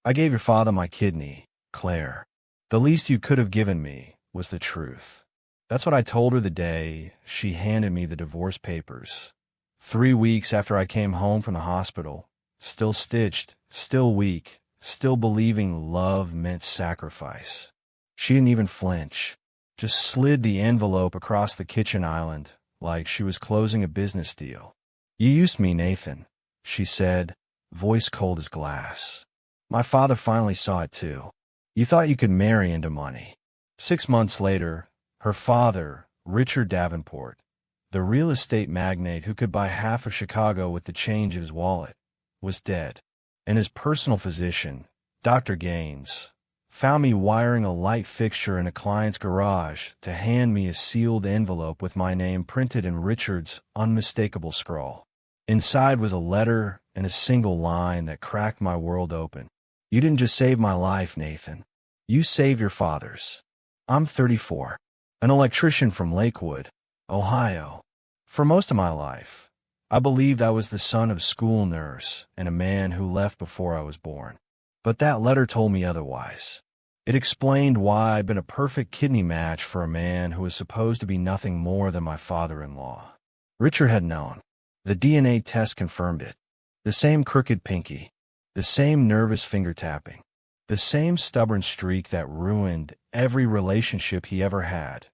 I gave your father my kidney, Claire. The least you could have given me was the truth. That's what I told her the day she handed me the divorce papers. 3 weeks after I came home from the hospital, still stitched, still weak, still believing love meant sacrifice. She didn't even flinch, just slid the envelope across the kitchen island like she was closing a business deal. "You used me, Nathan," she said, voice cold as glass. "My father finally saw it too. You thought you could marry into money." 6 months later, her father, Richard Davenport, the real estate magnate who could buy half of Chicago with the change in his wallet, was dead. And his personal physician, Dr. Gaines, found me wiring a light fixture in a client's garage to hand me a sealed envelope with my name printed in Richard's unmistakable scrawl. Inside was a letter and a single line that cracked my world open. "You didn't just save my life, Nathan. You saved your father's. I'm 34, an electrician from Lakewood, Ohio. For most of my life, I believed I was the son of a school nurse and a man who left before I was born. But that letter told me otherwise. It explained why I'd been a perfect kidney match for a man who was supposed to be nothing more than my father-in-law. Richard had known. The DNA test confirmed it. The same crooked pinky, the same nervous finger tapping, the same stubborn streak that ruined every relationship he ever had,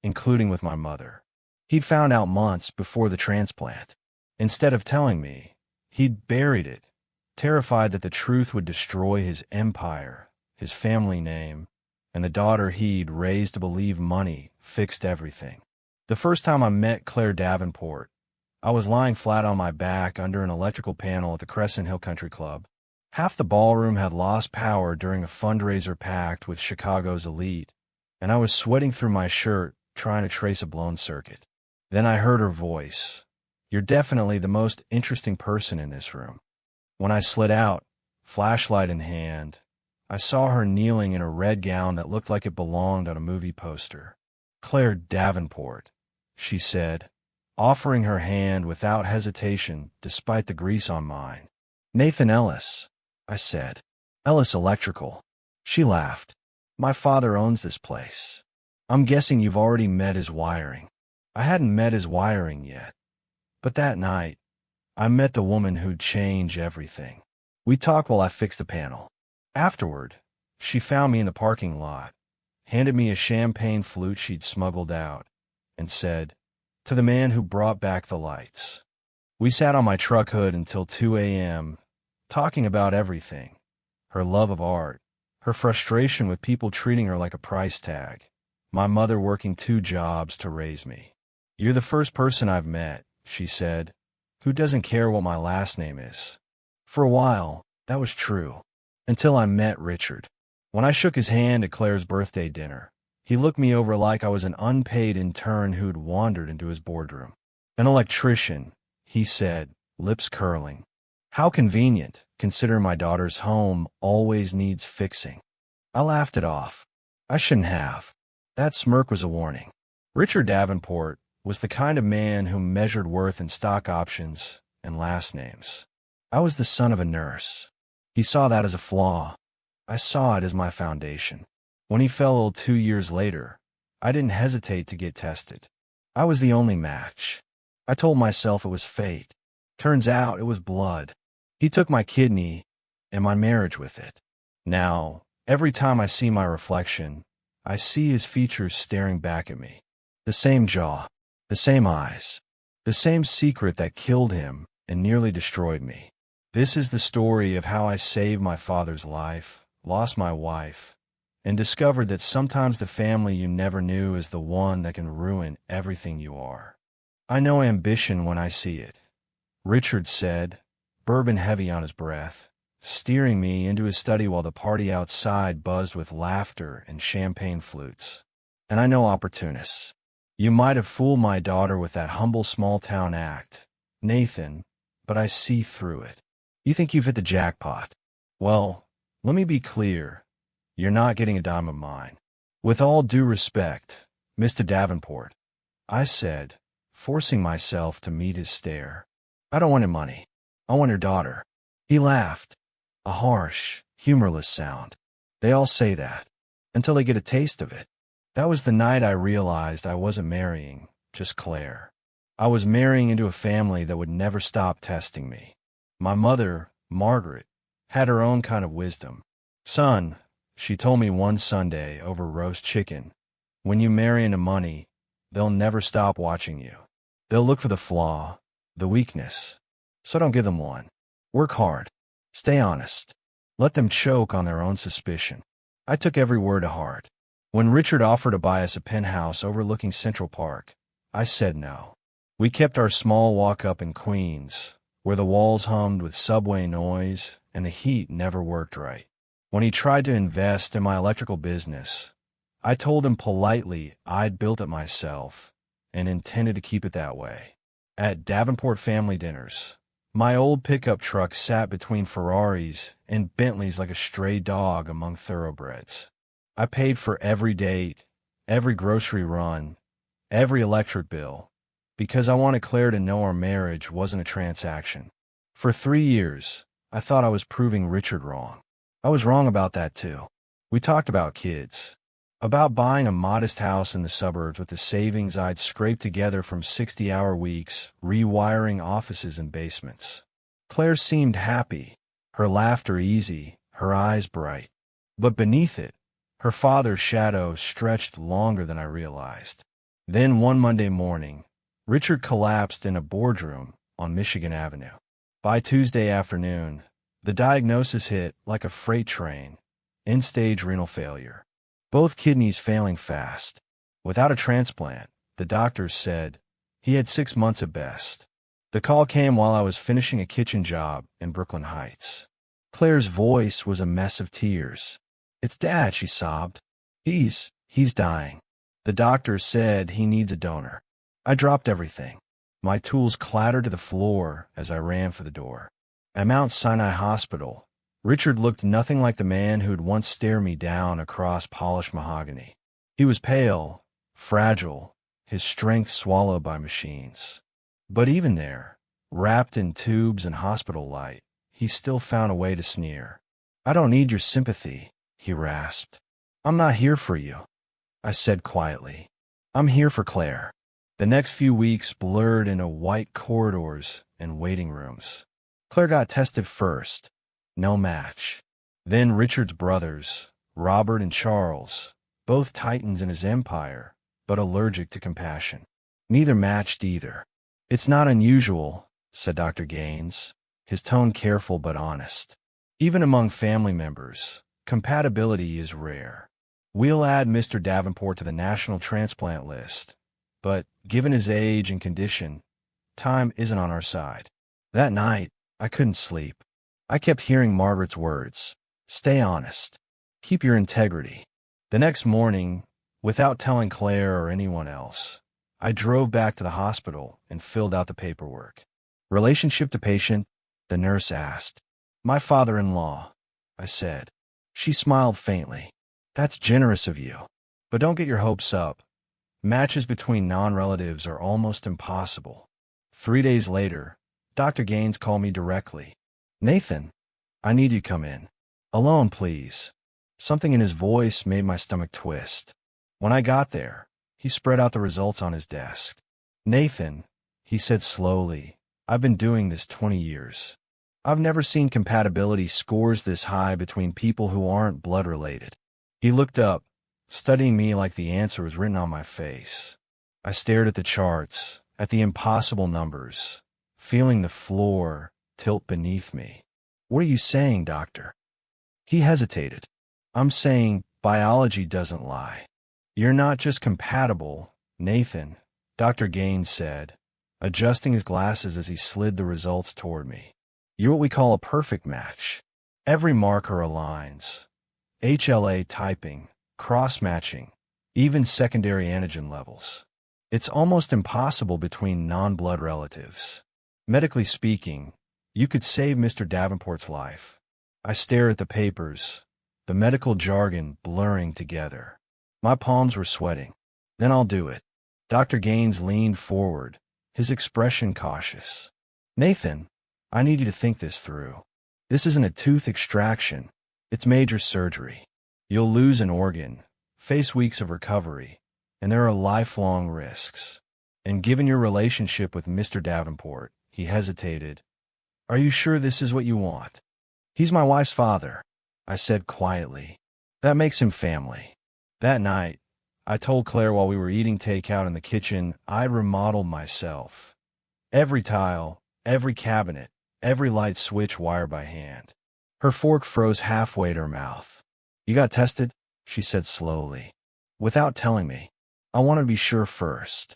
including with my mother. He'd found out months before the transplant. Instead of telling me, he'd buried it, terrified that the truth would destroy his empire, his family name, and the daughter he'd raised to believe money fixed everything. The first time I met Claire Davenport, I was lying flat on my back under an electrical panel at the Crescent Hill Country Club. Half the ballroom had lost power during a fundraiser packed with Chicago's elite, and I was sweating through my shirt trying to trace a blown circuit. Then I heard her voice. "You're definitely the most interesting person in this room." When I slid out, flashlight in hand, I saw her kneeling in a red gown that looked like it belonged on a movie poster. "Claire Davenport," she said, offering her hand without hesitation despite the grease on mine. "Nathan Ellis," I said. "Ellis Electrical." She laughed. "My father owns this place. I'm guessing you've already met his wiring." I hadn't met his wiring yet. But that night, I met the woman who'd change everything. We talked while I fixed the panel. Afterward, she found me in the parking lot, handed me a champagne flute she'd smuggled out, and said, "To the man who brought back the lights." We sat on my truck hood until 2 a.m., talking about everything. Her love of art, her frustration with people treating her like a price tag, my mother working 2 jobs to raise me. "You're the first person I've met," she said, "who doesn't care what my last name is." For a while, that was true, until I met Richard. When I shook his hand at Claire's birthday dinner, he looked me over like I was an unpaid intern who'd wandered into his boardroom. "An electrician," he said, lips curling. "How convenient, considering my daughter's home always needs fixing." I laughed it off. I shouldn't have. That smirk was a warning. Richard Davenport was the kind of man who measured worth in stock options and last names. I was the son of a nurse. He saw that as a flaw. I saw it as my foundation. When he fell ill 2 years later, I didn't hesitate to get tested. I was the only match. I told myself it was fate. Turns out it was blood. He took my kidney and my marriage with it. Now, every time I see my reflection, I see his features staring back at me. The same jaw, the same eyes, the same secret that killed him and nearly destroyed me. This is the story of how I saved my father's life, lost my wife, and discovered that sometimes the family you never knew is the one that can ruin everything you are. I know ambition when I see it, Richard said, bourbon heavy on his breath, steering me into his study while the party outside buzzed with laughter and champagne flutes. And I know opportunists. You might have fooled my daughter with that humble small-town act, Nathan, but I see through it. You think you've hit the jackpot. Well, let me be clear. You're not getting a dime of mine. With all due respect, Mr. Davenport, I said, forcing myself to meet his stare. I don't want her money. I want her daughter. He laughed, a harsh, humorless sound. They all say that, until they get a taste of it. That was the night I realized I wasn't marrying just Claire. I was marrying into a family that would never stop testing me. My mother, Margaret, had her own kind of wisdom. "Son," she told me one Sunday over roast chicken, "when you marry into money, they'll never stop watching you. They'll look for the flaw, the weakness. So don't give them one. Work hard. Stay honest. Let them choke on their own suspicion." I took every word to heart. When Richard offered to buy us a penthouse overlooking Central Park, I said no. We kept our small walk-up in Queens, where the walls hummed with subway noise and the heat never worked right. When he tried to invest in my electrical business, I told him politely I'd built it myself and intended to keep it that way. At Davenport family dinners, my old pickup truck sat between Ferraris and Bentleys like a stray dog among thoroughbreds. I paid for every date, every grocery run, every electric bill, because I wanted Claire to know our marriage wasn't a transaction. For 3 years, I thought I was proving Richard wrong. I was wrong about that too. We talked about kids, about buying a modest house in the suburbs with the savings I'd scraped together from 60-hour weeks, rewiring offices and basements. Claire seemed happy, her laughter easy, her eyes bright. But beneath it, her father's shadow stretched longer than I realized. Then one Monday morning, Richard collapsed in a boardroom on Michigan Avenue. By Tuesday afternoon, the diagnosis hit like a freight train: end-stage renal failure. Both kidneys failing fast. Without a transplant, the doctors said, he had 6 months at best. The call came while I was finishing a kitchen job in Brooklyn Heights. Claire's voice was a mess of tears. "It's Dad," she sobbed. He's dying. The doctor said he needs a donor." I dropped everything. My tools clattered to the floor as I ran for the door. At Mount Sinai Hospital, Richard looked nothing like the man who'd once stared me down across polished mahogany. He was pale, fragile, his strength swallowed by machines. But even there, wrapped in tubes and hospital light, he still found a way to sneer. "I don't need your sympathy," he rasped. "I'm not here for you," I said quietly. "I'm here for Claire." The next few weeks blurred into white corridors and waiting rooms. Claire got tested first. No match. Then Richard's brothers, Robert and Charles, both titans in his empire, but allergic to compassion. Neither matched either. "It's not unusual," said Dr. Gaines, his tone careful but honest. "Even among family members, compatibility is rare. We'll add Mr. Davenport to the national transplant list, but given his age and condition, time isn't on our side." That night, I couldn't sleep. I kept hearing Margaret's words: "Stay honest. Keep your integrity." The next morning, without telling Claire or anyone else, I drove back to the hospital and filled out the paperwork. "Relationship to patient?" the nurse asked. "My father-in-law," I said. She smiled faintly. "That's generous of you. But don't get your hopes up. Matches between non-relatives are almost impossible." 3 days later, Dr. Gaines called me directly. "Nathan, I need you to come in. Alone, please." Something in his voice made my stomach twist. When I got there, he spread out the results on his desk. "Nathan," he said slowly, "I've been doing this 20 years. I've never seen compatibility scores this high between people who aren't blood-related." He looked up, studying me like the answer was written on my face. I stared at the charts, at the impossible numbers, feeling the floor tilt beneath me. "What are you saying, doctor?" He hesitated. "I'm saying biology doesn't lie. You're not just compatible, Nathan," Dr. Gaines said, adjusting his glasses as he slid the results toward me. "You're what we call a perfect match. Every marker aligns. HLA typing, cross-matching, even secondary antigen levels. It's almost impossible between non-blood relatives. Medically speaking, you could save Mr. Davenport's life." I stare at the papers, the medical jargon blurring together. My palms were sweating. "Then I'll do it." Dr. Gaines leaned forward, his expression cautious. "Nathan, I need you to think this through. This isn't a tooth extraction. It's major surgery. You'll lose an organ, face weeks of recovery, and there are lifelong risks. And given your relationship with Mr. Davenport, he hesitated. Are you sure this is what you want? He's my wife's father, I said quietly. That makes him family. That night, I told Claire while we were eating takeout in the kitchen, I'd remodeled myself. Every tile, every cabinet, every light switch wired by hand. Her fork froze halfway to her mouth. You got tested? She said slowly. Without telling me. I wanted to be sure first.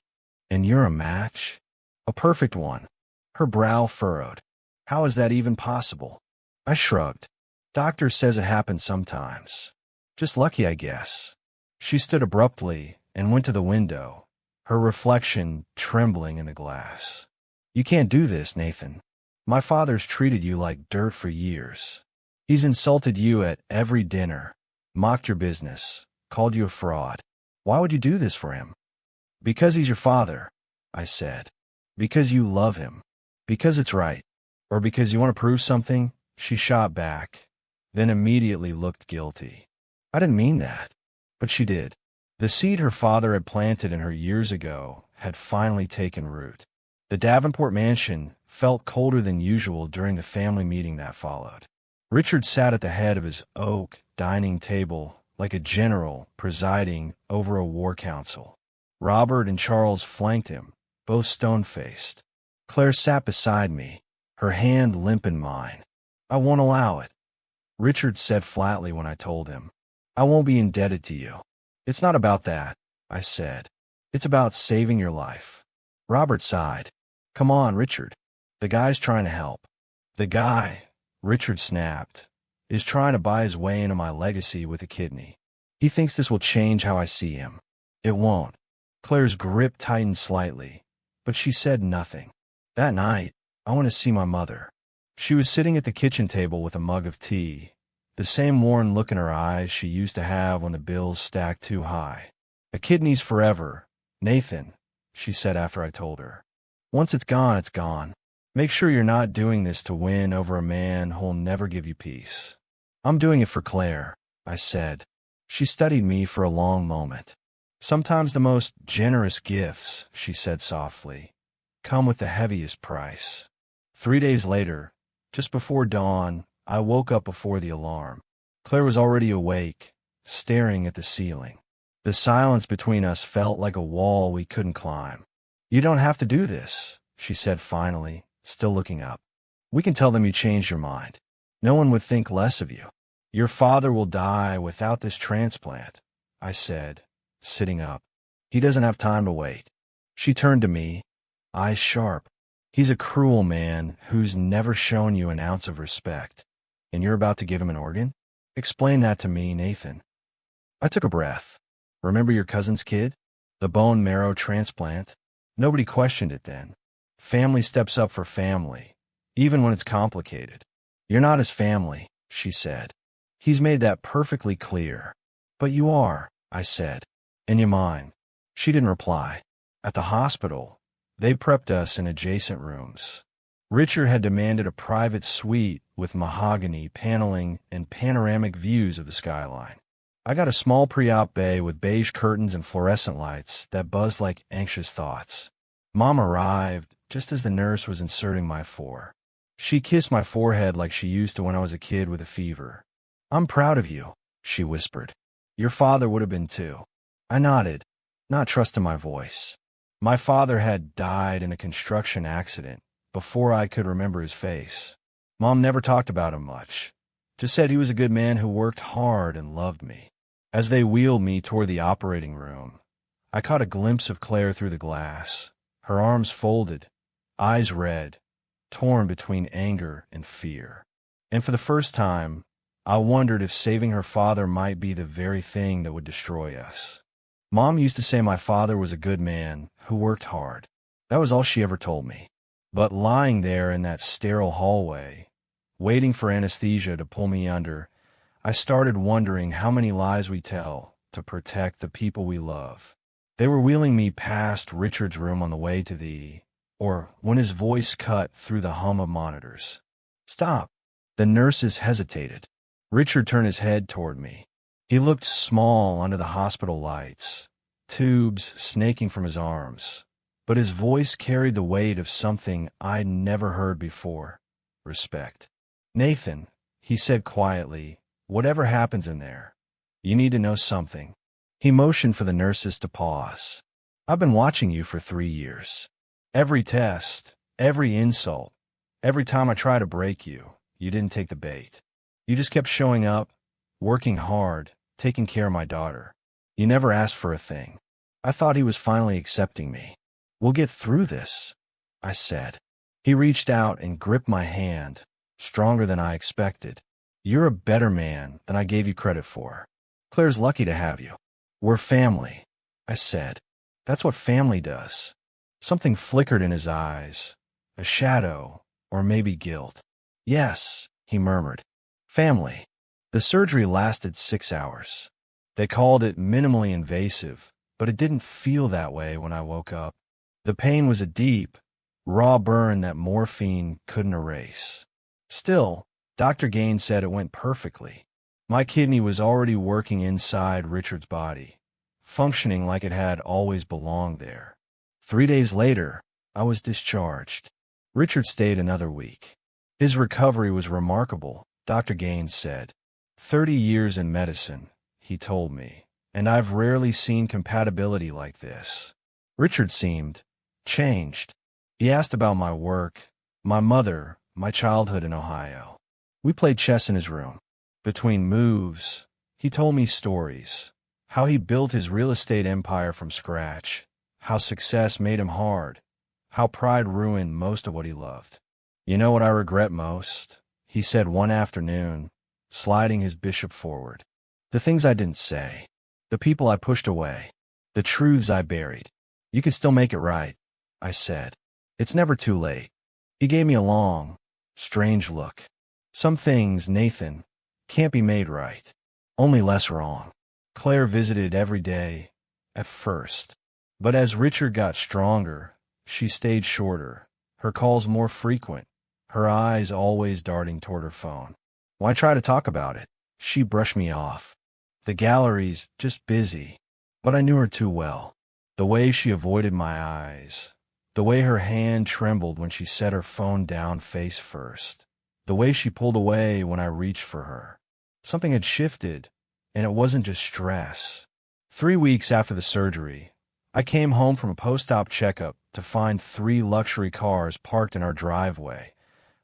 And you're a match? A perfect one. Her brow furrowed. How is that even possible? I shrugged. Doctor says it happens sometimes. Just lucky, I guess. She stood abruptly and went to the window, her reflection trembling in the glass. You can't do this, Nathan. My father's treated you like dirt for years. He's insulted you at every dinner, mocked your business, called you a fraud. Why would you do this for him? Because he's your father, I said. Because you love him. Because it's right. Or because you want to prove something? She shot back, then immediately looked guilty. I didn't mean that. But she did. The seed her father had planted in her years ago had finally taken root. The Davenport mansion felt colder than usual during the family meeting that followed. Richard sat at the head of his oak dining table like a general presiding over a war council. Robert and Charles flanked him, both stone-faced. Claire sat beside me, her hand limp in mine. I won't allow it, Richard said flatly when I told him. I won't be indebted to you. It's not about that, I said. It's about saving your life. Robert sighed. Come on, Richard. The guy's trying to help. The guy, Richard snapped, is trying to buy his way into my legacy with a kidney. He thinks this will change how I see him. It won't. Claire's grip tightened slightly, but she said nothing. That night, I went to see my mother. She was sitting at the kitchen table with a mug of tea, the same worn look in her eyes she used to have when the bills stacked too high. A kidney's forever, Nathan, she said after I told her. Once it's gone, it's gone. Make sure you're not doing this to win over a man who'll never give you peace. I'm doing it for Claire, I said. She studied me for a long moment. Sometimes the most generous gifts, she said softly, come with the heaviest price. 3 days later, just before dawn, I woke up before the alarm. Claire was already awake, staring at the ceiling. The silence between us felt like a wall we couldn't climb. You don't have to do this, she said finally, still looking up. We can tell them you changed your mind. No one would think less of you. Your father will die without this transplant, I said, sitting up. He doesn't have time to wait. She turned to me, eyes sharp. He's a cruel man who's never shown you an ounce of respect. And you're about to give him an organ? Explain that to me, Nathan. I took a breath. Remember your cousin's kid? The bone marrow transplant? Nobody questioned it then. Family steps up for family, even when it's complicated. You're not his family, she said. He's made that perfectly clear. But you are, I said. And you mine. She didn't reply. At the hospital, they prepped us in adjacent rooms. Richard had demanded a private suite with mahogany paneling and panoramic views of the skyline. I got a small pre-op bay with beige curtains and fluorescent lights that buzzed like anxious thoughts. Mom arrived just as the nurse was inserting my fore. She kissed my forehead like she used to when I was a kid with a fever. I'm proud of you, she whispered. Your father would have been too. I nodded, not trusting my voice. My father had died in a construction accident before I could remember his face. Mom never talked about him much, just said he was a good man who worked hard and loved me. As they wheeled me toward the operating room, I caught a glimpse of Claire through the glass, her arms folded, eyes red, torn between anger and fear. And for the first time, I wondered if saving her father might be the very thing that would destroy us. Mom used to say my father was a good man who worked hard. That was all she ever told me. But lying there in that sterile hallway, waiting for anesthesia to pull me under, I started wondering how many lies we tell to protect the people we love. They were wheeling me past Richard's room on the way to or when his voice cut through the hum of monitors. Stop. The nurses hesitated. Richard turned his head toward me. He looked small under the hospital lights, tubes snaking from his arms, but his voice carried the weight of something I'd never heard before: respect. "Nathan," he said quietly, "whatever happens in there, you need to know something." He motioned for the nurses to pause. "I've been watching you for 3 years. Every test, every insult, every time I try to break you, you didn't take the bait. You just kept showing up, working hard, taking care of my daughter. You never asked for a thing." I thought he was finally accepting me. "We'll get through this," I said. He reached out and gripped my hand, stronger than I expected. "You're a better man than I gave you credit for. Claire's lucky to have you. We're family," I said. "That's what family does." Something flickered in his eyes, a shadow, or maybe guilt. "Yes," he murmured. "Family." The surgery lasted 6 hours. They called it minimally invasive, but it didn't feel that way when I woke up. The pain was a deep, raw burn that morphine couldn't erase. Still, Dr. Gaines said it went perfectly. My kidney was already working inside Richard's body, functioning like it had always belonged there. 3 days later, I was discharged. Richard stayed another week. His recovery was remarkable, Dr. Gaines said. 30 years in medicine, he told me, and I've rarely seen compatibility like this. Richard seemed changed. He asked about my work, my mother, my childhood in Ohio. We played chess in his room. Between moves, he told me stories, how he built his real estate empire from scratch, how success made him hard, how pride ruined most of what he loved. "You know what I regret most?" he said one afternoon, sliding his bishop forward. "The things I didn't say, the people I pushed away, the truths I buried. You can still make it right," I said. "It's never too late." He gave me a long, strange look. "Some things, Nathan, can't be made right, only less wrong." Claire visited every day, at first. But as Richard got stronger, she stayed shorter, her calls more frequent, her eyes always darting toward her phone. "Why try to talk about it?" She brushed me off. "The gallery's just busy." But I knew her too well. The way she avoided my eyes, the way her hand trembled when she set her phone down face first, the way she pulled away when I reached for her. Something had shifted, and it wasn't just stress. 3 weeks after the surgery, I came home from a post-op checkup to find 3 luxury cars parked in our driveway: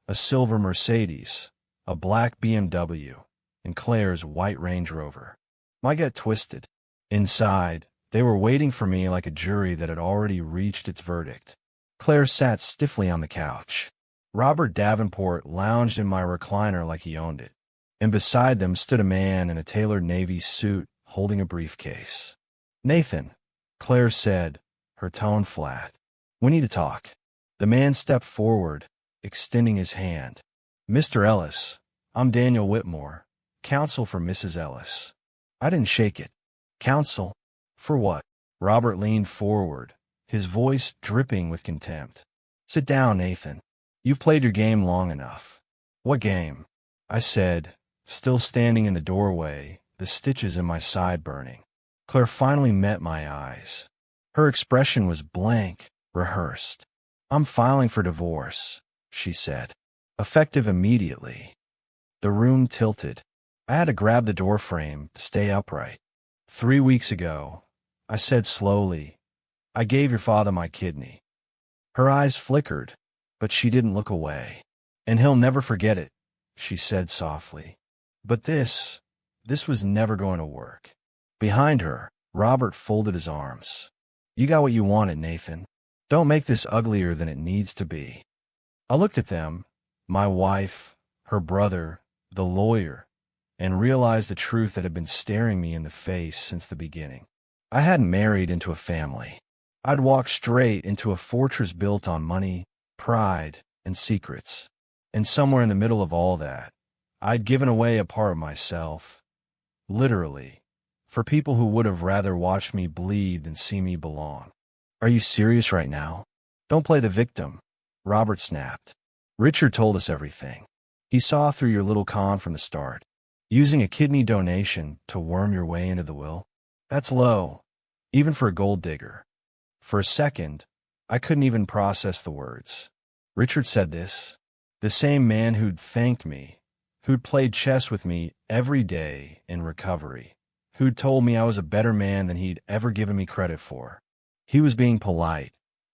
a silver Mercedes, a black BMW, and Claire's white Range Rover. My gut twisted. Inside, they were waiting for me like a jury that had already reached its verdict. Claire sat stiffly on the couch. Robert Davenport lounged in my recliner like he owned it, and beside them stood a man in a tailored navy suit holding a briefcase. "Nathan," Claire said, her tone flat, "we need to talk." The man stepped forward, extending his hand. "Mr. Ellis, I'm Daniel Whitmore, counsel for Mrs. Ellis." I didn't shake it. "Counsel? For what?" Robert leaned forward, his voice dripping with contempt. "Sit down, Nathan. You've played your game long enough." "What game?" I said, still standing in the doorway, the stitches in my side burning. Claire finally met my eyes. Her expression was blank, rehearsed. "I'm filing for divorce," she said, "effective immediately." The room tilted. I had to grab the doorframe to stay upright. 3 weeks ago, I said slowly, "I gave your father my kidney." Her eyes flickered, but she didn't look away. "And he'll never forget it," she said softly. But this was never going to work. Behind her, Robert folded his arms. "You got what you wanted, Nathan. Don't make this uglier than it needs to be." I looked at them, my wife, her brother, the lawyer, and realized the truth that had been staring me in the face since the beginning. I hadn't married into a family. I'd walked straight into a fortress built on money, pride, and secrets. And somewhere in the middle of all that, I'd given away a part of myself, literally, for people who would have rather watched me bleed than see me belong. "Are you serious right now? Don't play the victim," Robert snapped. "Richard told us everything. He saw through your little con from the start. Using a kidney donation to worm your way into the will? That's low, even for a gold digger. For a second, I couldn't even process the words. Richard said this. The same man who'd thanked me, who'd played chess with me every day in recovery, who'd told me I was a better man than he'd ever given me credit for. He was being polite,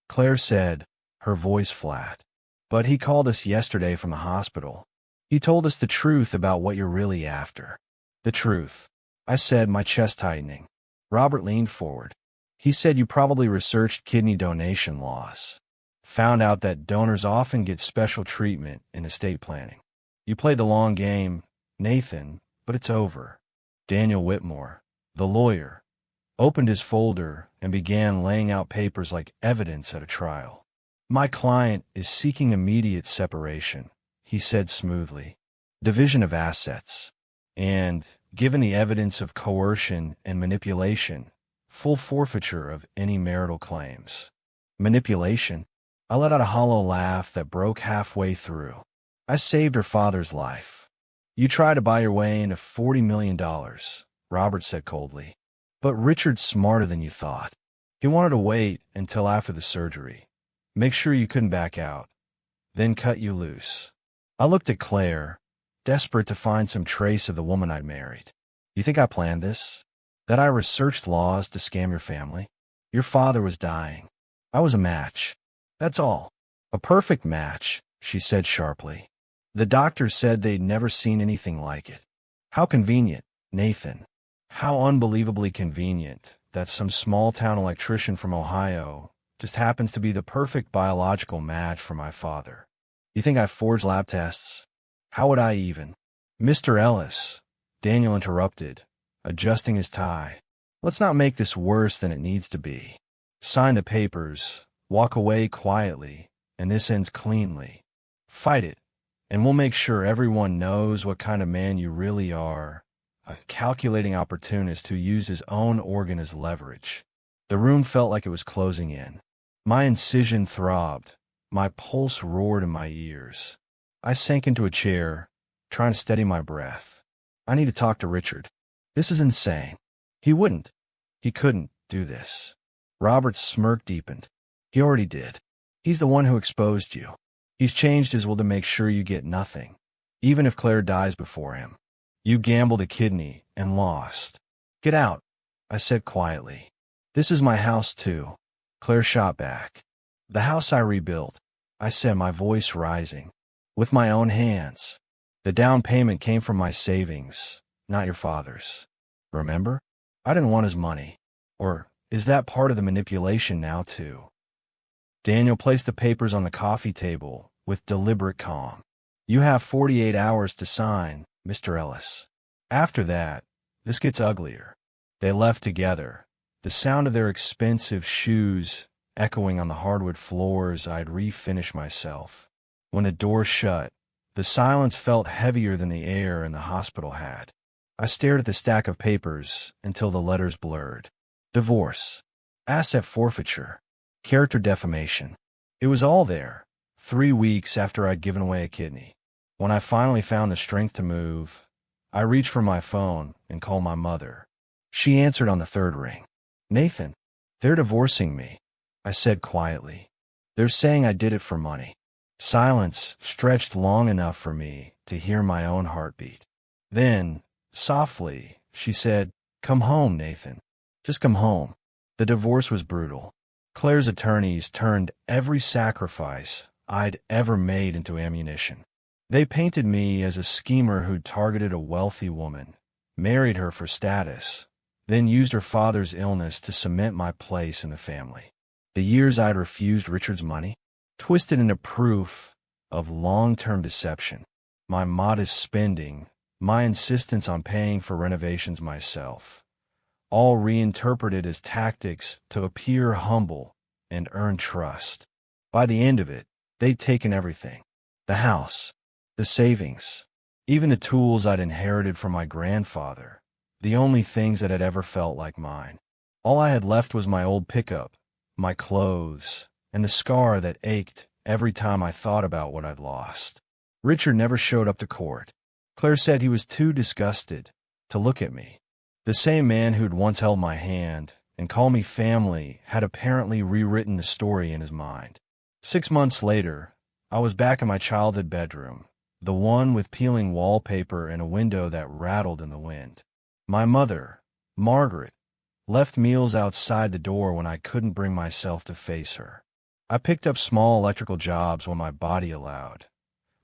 Claire said, her voice flat. But he called us yesterday from the hospital. He told us the truth about what you're really after. The truth, I said, my chest tightening. Robert leaned forward. He said you probably researched kidney donation laws. Found out that donors often get special treatment in estate planning. You played the long game, Nathan, but it's over. Daniel Whitmore, the lawyer, opened his folder and began laying out papers like evidence at a trial. My client is seeking immediate separation, he said smoothly. Division of assets. And, given the evidence of coercion and manipulation, full forfeiture of any marital claims. Manipulation? I let out a hollow laugh that broke halfway through. I saved her father's life. You tried to buy your way into $40 million, Robert said coldly. But Richard's smarter than you thought. He wanted to wait until after the surgery. Make sure you couldn't back out. Then cut you loose. I looked at Claire, desperate to find some trace of the woman I'd married. You think I planned this? That I researched laws to scam your family? Your father was dying. I was a match. That's all. A perfect match, she said sharply. The doctors said they'd never seen anything like it. How convenient, Nathan. How unbelievably convenient that some small-town electrician from Ohio just happens to be the perfect biological match for my father. You think I forged lab tests? How would I even? Mr. Ellis, Daniel interrupted, adjusting his tie. Let's not make this worse than it needs to be. Sign the papers, walk away quietly, and this ends cleanly. Fight it, and we'll make sure everyone knows what kind of man you really are, a calculating opportunist who used his own organ as leverage. The room felt like it was closing in. My incision throbbed. My pulse roared in my ears. I sank into a chair, trying to steady my breath. I need to talk to Richard. This is insane. He wouldn't. He couldn't do this. Robert's smirk deepened. He already did. He's the one who exposed you. He's changed his will to make sure you get nothing, even if Claire dies before him. You gambled a kidney and lost. Get out, I said quietly. This is my house, too. Claire shot back. The house I rebuilt, I said, my voice rising. With my own hands. The down payment came from my savings, not your father's. Remember? I didn't want his money. Or is that part of the manipulation now, too? Daniel placed the papers on the coffee table with deliberate calm. You have 48 hours to sign, Mr. Ellis. After that, this gets uglier. They left together, the sound of their expensive shoes echoing on the hardwood floors I'd refinished myself. When the door shut, the silence felt heavier than the air in the hospital had. I stared at the stack of papers until the letters blurred. Divorce, asset forfeiture, character defamation. It was all there, 3 weeks after I'd given away a kidney. When I finally found the strength to move, I reached for my phone and called my mother. She answered on the third ring. Nathan, they're divorcing me, I said quietly. They're saying I did it for money. Silence stretched long enough for me to hear my own heartbeat. Then, softly, she said, Come home, Nathan. Just come home. The divorce was brutal. Claire's attorneys turned every sacrifice I'd ever made into ammunition. They painted me as a schemer who'd targeted a wealthy woman, married her for status, then used her father's illness to cement my place in the family. The years I'd refused Richard's money, twisted into proof of long-term deception. My modest spending, my insistence on paying for renovations myself, all reinterpreted as tactics to appear humble and earn trust. By the end of it, they'd taken everything. The house, the savings, even the tools I'd inherited from my grandfather, the only things that had ever felt like mine. All I had left was my old pickup, my clothes, and the scar that ached every time I thought about what I'd lost. Richard never showed up to court. Claire said he was too disgusted to look at me. The same man who'd once held my hand and called me family had apparently rewritten the story in his mind. 6 months later, I was back in my childhood bedroom, the one with peeling wallpaper and a window that rattled in the wind. My mother, Margaret, left meals outside the door when I couldn't bring myself to face her. I picked up small electrical jobs when my body allowed,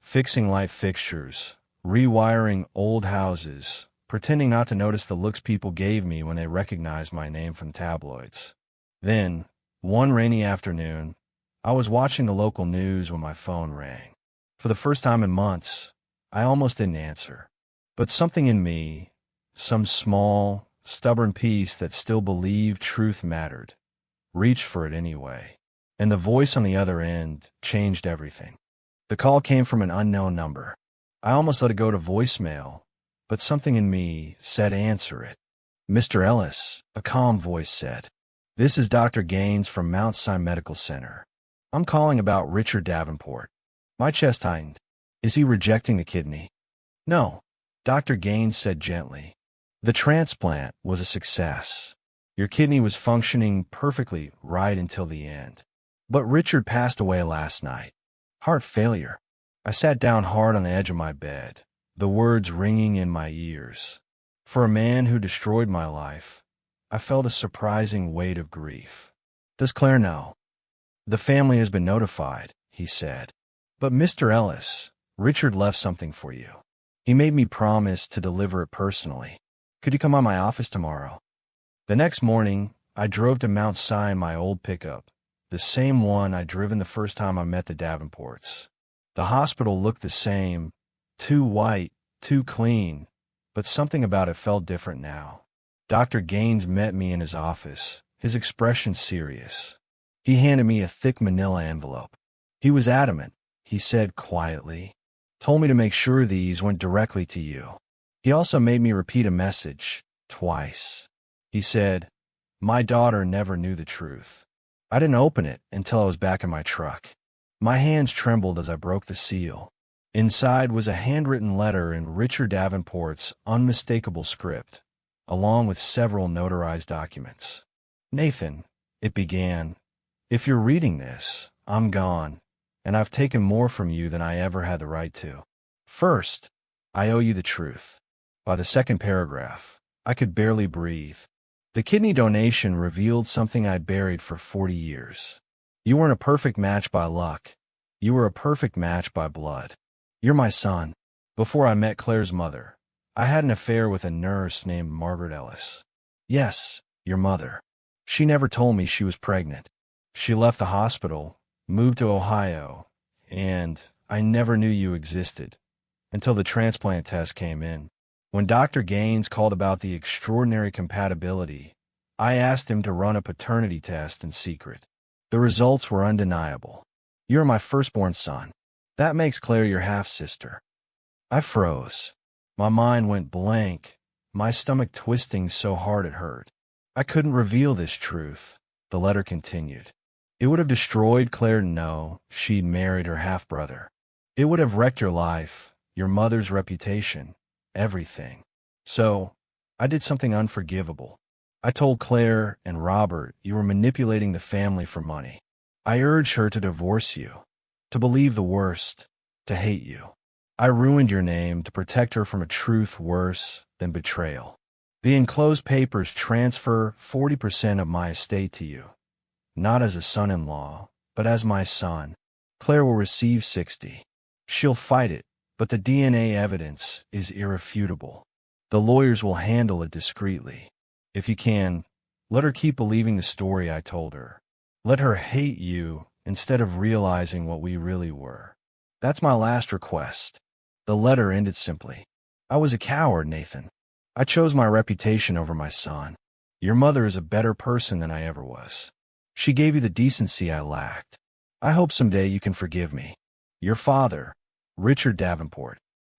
fixing light fixtures, rewiring old houses, pretending not to notice the looks people gave me when they recognized my name from tabloids. Then, one rainy afternoon, I was watching the local news when my phone rang. For the first time in months, I almost didn't answer. But something in me, some small, stubborn piece that still believed truth mattered, reached for it anyway. And the voice on the other end changed everything. The call came from an unknown number. I almost let it go to voicemail, but something in me said answer it. "Mr. Ellis," a calm voice said. "This is Dr. Gaines from Mount Sinai Medical Center. I'm calling about Richard Davenport." My chest tightened. "Is he rejecting the kidney?" "No," Dr. Gaines said gently. "The transplant was a success. Your kidney was functioning perfectly right until the end. But Richard passed away last night. Heart failure." I sat down hard on the edge of my bed, the words ringing in my ears. For a man who destroyed my life, I felt a surprising weight of grief. "Does Claire know?" "The family has been notified," he said. "But Mr. Ellis, Richard left something for you. He made me promise to deliver it personally. Could you come by my office tomorrow?" The next morning, I drove to Mount Sinai in my old pickup, the same one I'd driven the first time I met the Davenports. The hospital looked the same, too white, too clean, but something about it felt different now. Dr. Gaines met me in his office, his expression serious. He handed me a thick manila envelope. He was adamant, he said quietly. "Told me to make sure these went directly to you." He also made me repeat a message, twice. He said, "My daughter never knew the truth." I didn't open it until I was back in my truck. My hands trembled as I broke the seal. Inside was a handwritten letter in Richard Davenport's unmistakable script, along with several notarized documents. "Nathan," it began, "if you're reading this, I'm gone, and I've taken more from you than I ever had the right to. First, I owe you the truth." By the second paragraph, I could barely breathe. The kidney donation revealed something I'd buried for 40 years. You weren't a perfect match by luck. You were a perfect match by blood. You're my son. Before I met Claire's mother, I had an affair with a nurse named Margaret Ellis. Yes, your mother. She never told me she was pregnant. She left the hospital, moved to Ohio, and I never knew you existed until the transplant test came in. When Dr. Gaines called about the extraordinary compatibility, I asked him to run a paternity test in secret. The results were undeniable. You're my firstborn son. That makes Claire your half-sister. I froze. My mind went blank, my stomach twisting so hard it hurt. I couldn't reveal this truth, the letter continued. It would have destroyed Claire to know she'd married her half-brother. It would have wrecked your life, your mother's reputation, everything. So, I did something unforgivable. I told Claire and Robert you were manipulating the family for money. I urged her to divorce you, to believe the worst, to hate you. I ruined your name to protect her from a truth worse than betrayal. The enclosed papers transfer 40% of my estate to you, not as a son-in-law, but as my son. Claire will receive 60. She'll fight it, but the DNA evidence is irrefutable. The lawyers will handle it discreetly. If you can, let her keep believing the story I told her. Let her hate you instead of realizing what we really were. That's my last request. The letter ended simply. I was a coward, Nathan. I chose my reputation over my son. Your mother is a better person than I ever was. She gave you the decency I lacked. I hope someday you can forgive me. Your father, Richard Davenport.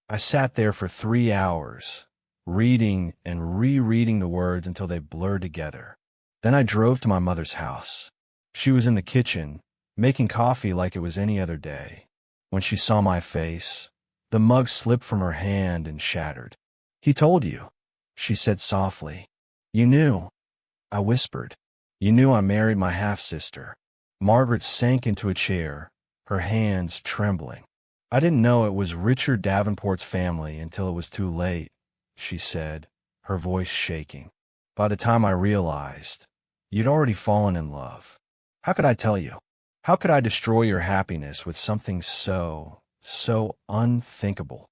I sat there for 3 hours, reading and rereading the words until they blurred together. Then I drove to my mother's house. She was in the kitchen, making coffee like it was any other day. When she saw my face, The mug slipped from her hand and shattered. "He told you," she said softly. "You knew," I whispered. "You knew I married my half-sister." Margaret sank into a chair, her hands trembling. "I didn't know it was Richard Davenport's family until it was too late," she said, her voice shaking. "By the time I realized, you'd already fallen in love. How could I tell you? How could I destroy your happiness with something so unthinkable?"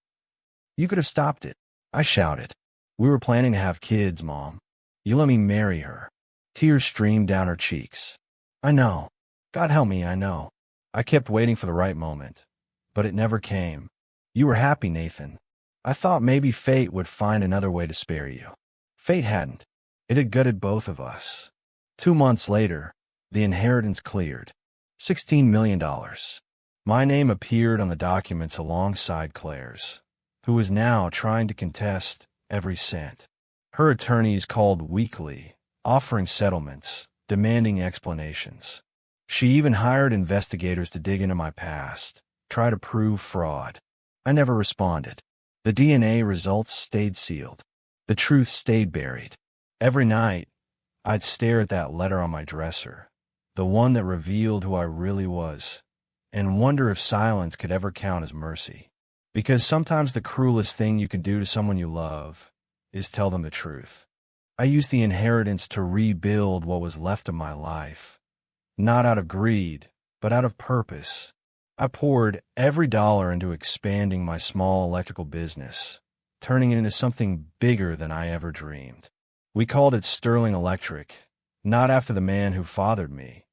"You could have stopped it," I shouted. "We were planning to have kids, Mom. You let me marry her." Tears streamed down her cheeks. "I know. God help me, I know. I kept waiting for the right moment, but it never came. You were happy, Nathan. I thought maybe fate would find another way to spare you. Fate hadn't. It had gutted both of us." 2 months later, the inheritance cleared. $16 million. My name appeared on the documents alongside Claire's, who was now trying to contest every cent. Her attorneys called weekly, offering settlements, demanding explanations. She even hired investigators to dig into my past, try to prove fraud. I never responded. The DNA results stayed sealed. The truth stayed buried. Every night, I'd stare at that letter on my dresser, the one that revealed who I really was, and wonder if silence could ever count as mercy. Because sometimes the cruelest thing you can do to someone you love is tell them the truth. I used the inheritance to rebuild what was left of my life. Not out of greed, but out of purpose. I poured every dollar into expanding my small electrical business, turning it into something bigger than I ever dreamed. We called it Sterling Electric, not after the man who fathered me,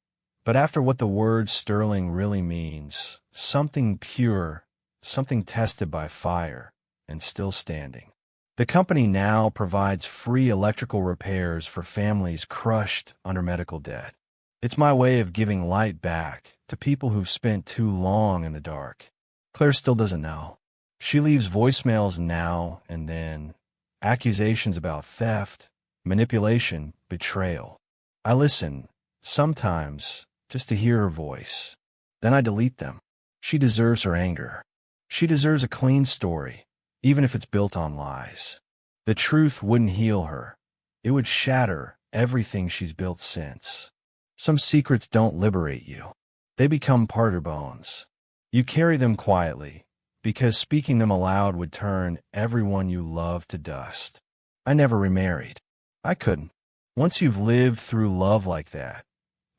but after what the word sterling really means, something pure, something tested by fire, and still standing. The company now provides free electrical repairs for families crushed under medical debt. It's my way of giving light back to people who've spent too long in the dark. Claire still doesn't know. She leaves voicemails now and then, accusations about theft, manipulation, betrayal. I listen, sometimes, just to hear her voice. Then I delete them. She deserves her anger. She deserves a clean story, even if it's built on lies. The truth wouldn't heal her. It would shatter everything she's built since. Some secrets don't liberate you. They become part of your bones. You carry them quietly, because speaking them aloud would turn everyone you love to dust. I never remarried. I couldn't. Once you've lived through love like that,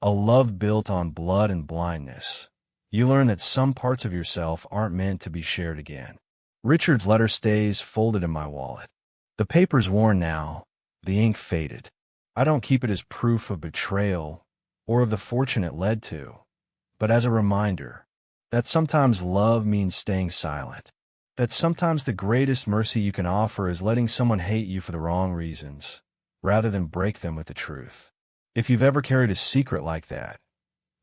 a love built on blood and blindness, you learn that some parts of yourself aren't meant to be shared again. Richard's letter stays folded in my wallet. The paper's worn now, the ink faded. I don't keep it as proof of betrayal or of the fortune it led to, but as a reminder that sometimes love means staying silent, that sometimes the greatest mercy you can offer is letting someone hate you for the wrong reasons, rather than break them with the truth. If you've ever carried a secret like that,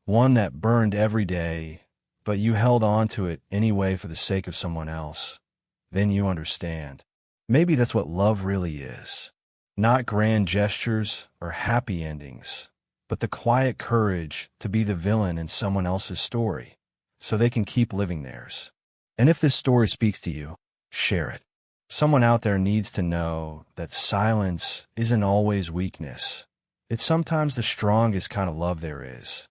one that burned every day, but you held on to it anyway for the sake of someone else, then you understand. Maybe that's what love really is. Not grand gestures or happy endings, but the quiet courage to be the villain in someone else's story, so they can keep living theirs. And if this story speaks to you, share it. Someone out there needs to know that silence isn't always weakness. It's sometimes the strongest kind of love there is.